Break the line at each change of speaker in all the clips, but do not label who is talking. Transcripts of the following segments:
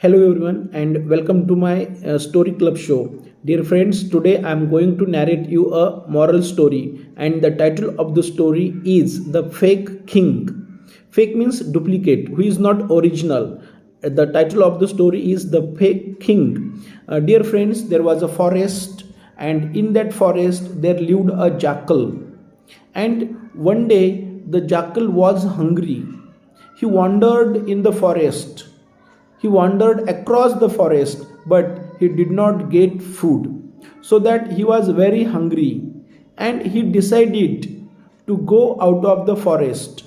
Hello everyone and welcome to my story club show. Dear friends, today I am going to narrate you a moral story and the title of the story is The Fake King. Fake means duplicate, who is not original. The title of the story is The Fake King. Dear friends, there was a forest and in that forest there lived a jackal. And one day the jackal was hungry. He wandered in the forest. He wandered across the forest, but he did not get food. So that he was very hungry and he decided to go out of the forest.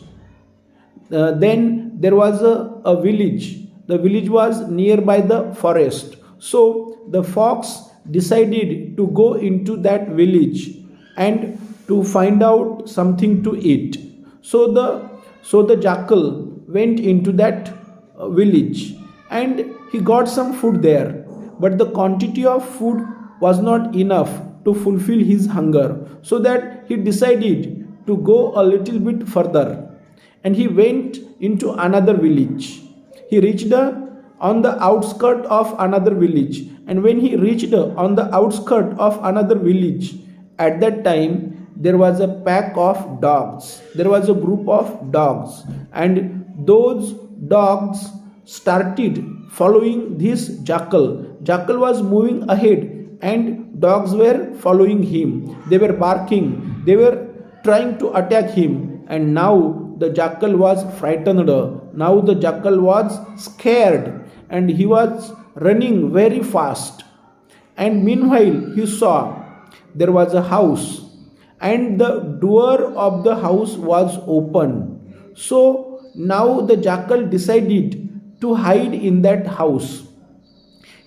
Then there was a village. The village was nearby the forest. So the fox decided to go into that village and to find out something to eat. So the jackal went into that village and he got some food there, but the quantity of food was not enough to fulfill his hunger, so that he decided to go a little bit further and he went into another village. He reached on the outskirt of another village, and when he reached on the outskirt of another village, at that time there was a pack of dogs. There was a group of dogs, and those dogs started following this jackal. Jackal was moving ahead and dogs were following him. They were barking, they were trying to attack him, and now the jackal was frightened. Now the jackal was scared and he was running very fast. And meanwhile, he saw there was a house and the door of the house was open. So now the jackal decided to hide in that house.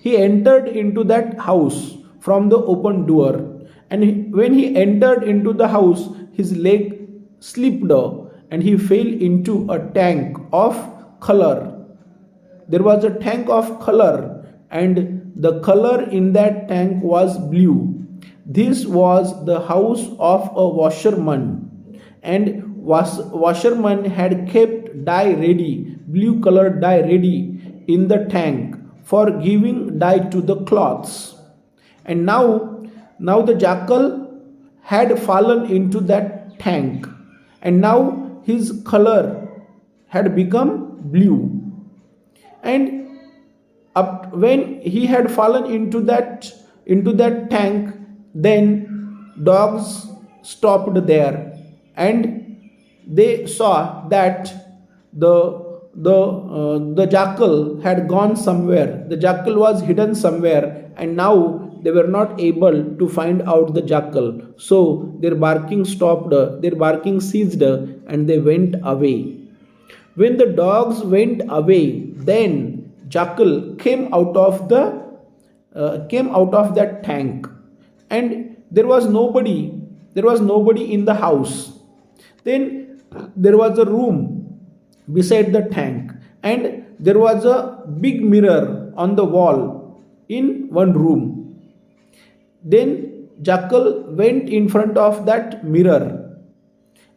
He entered into that house from the open door, and when he entered into the house, his leg slipped and he fell into a tank of color. There was a tank of color, and the color in that tank was blue. This was the house of a washerman, and washerman had kept dye ready, blue colored dye ready in the tank for giving dye to the cloths. And now the jackal had fallen into that tank, and now his color had become blue. And when he had fallen into that tank, then dogs stopped there and they saw that the jackal had gone somewhere. The jackal was hidden somewhere, and now they were not able to find out the jackal. So their barking stopped, their barking ceased, and they went away. When the dogs went away, then jackal came out of that tank, and there was nobody. There was nobody in the house. Then there was a room beside the tank, and there was a big mirror on the wall in one room. Then jackal went in front of that mirror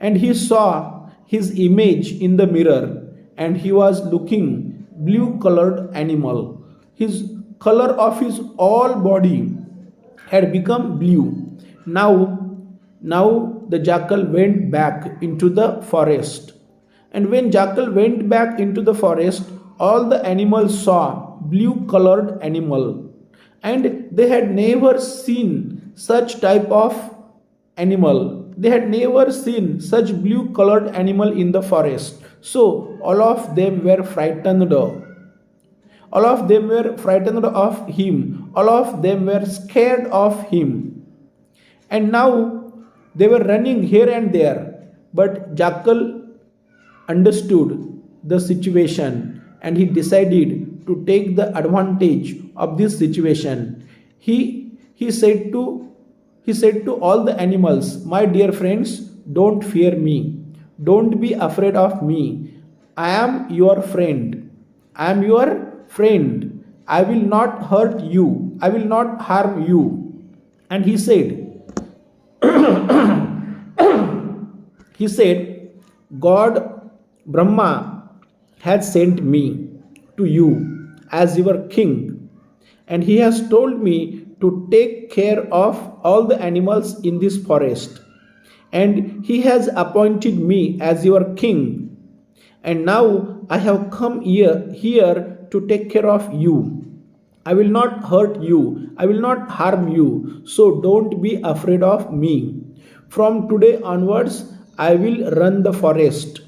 and he saw his image in the mirror, and he was looking blue colored animal. His color of his all body had become blue. Now the jackal went back into the forest. And when jackal went back into the forest, all the animals saw blue colored animal, and they had never seen such type of animal. They had never seen such blue colored animal in the forest. So all of them were frightened. All of them were frightened of him. All of them were scared of him. And now they were running here and there. But jackal understood the situation and he decided to take the advantage of this situation. He said to all the animals, "My dear friends, don't fear me. Don't be afraid of me. I am your friend. I am your friend. I will not hurt you. I will not harm you." And he said, God Brahma has sent me to you. as your king, and he has told me to take care of all the animals in this forest, and he has appointed me as your king, and now I have come here to take care of you. I will not hurt you, I will not harm you, so don't be afraid of me. From today onwards, I will run the forest.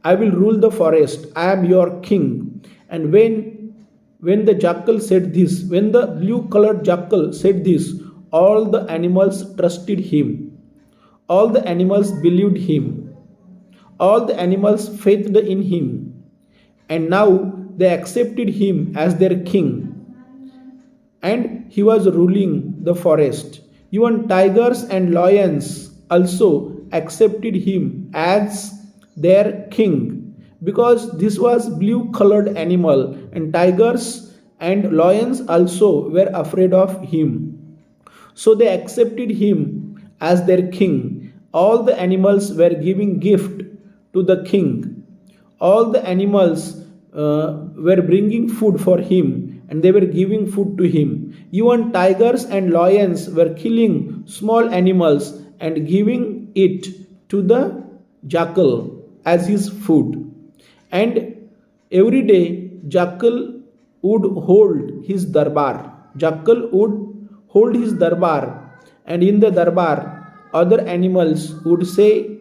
I will rule the forest. I am your king. And when the jackal said this, when the blue colored jackal said this, all the animals trusted him. All the animals believed him. All the animals faithed in him. And now they accepted him as their king. And he was ruling the forest. Even tigers and lions also accepted him as their king, because this was blue colored animal, and tigers and lions also were afraid of him. So they accepted him as their king. All the animals were giving gift to the king. All the animals were bringing food for him, and they were giving food to him. Even tigers and lions were killing small animals and giving it to the jackal as his food. And every day jackal would hold his darbar. Jackal would hold his darbar, and in the darbar other animals would say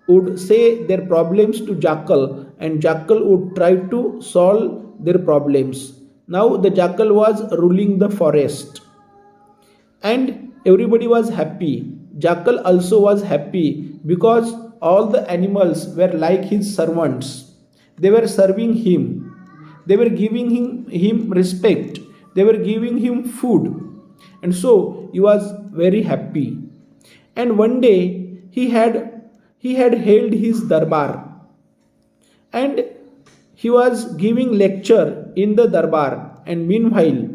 their problems to jackal, and jackal would try to solve their problems. Now the jackal was ruling the forest, and everybody was happy. Jackal also was happy because all the animals were like his servants. They were serving him, they were giving him respect, they were giving him food, and so he was very happy. And one day he had held his darbar, and he was giving lecture in the darbar, and meanwhile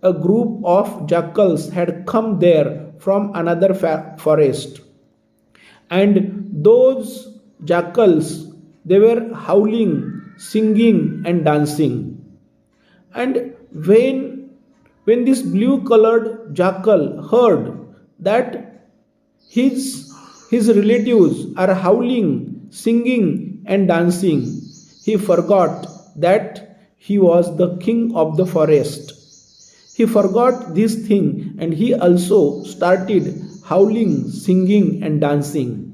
a group of jackals had come there from another forest, and those jackals, they were howling, singing and dancing. And when this blue colored jackal heard that his relatives are howling, singing and dancing, he forgot that he was the king of the forest. He forgot this thing, and he also started howling, singing and dancing.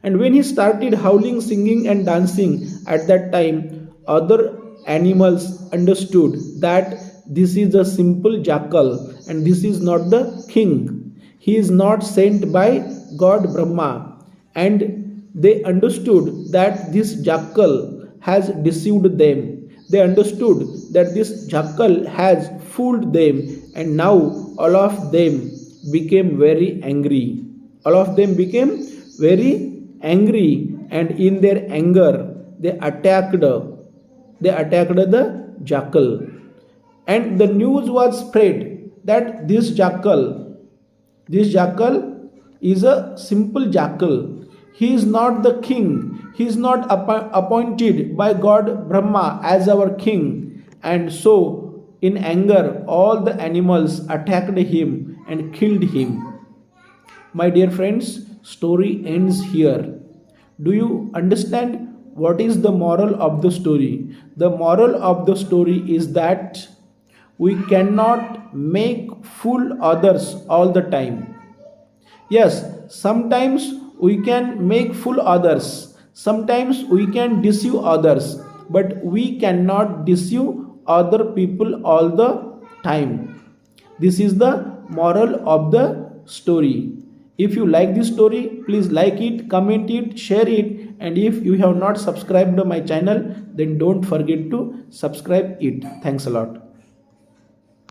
And when he started howling, singing and dancing, at that time other animals understood that this is a simple jackal and this is not the king. He is not sent by God Brahma. And they understood that this jackal has deceived them. They understood that this jackal has fooled them, and now all of them became very angry. All of them became very angry, and in their anger they attacked the jackal. And the news was spread that this jackal is a simple jackal. He is not the king. He is not appointed by God Brahma as our king. And so, in anger, all the animals attacked him and killed him. My dear friends, story ends here. Do you understand what is the moral of the story? The moral of the story is that we cannot make fool others all the time. Yes, sometimes we can make fool others, sometimes we can deceive others, but we cannot deceive other people all the time. This is the moral of the story. If you like this story, please like it, comment it, share it, and if you have not subscribed to my channel, then don't forget to subscribe it. Thanks a lot.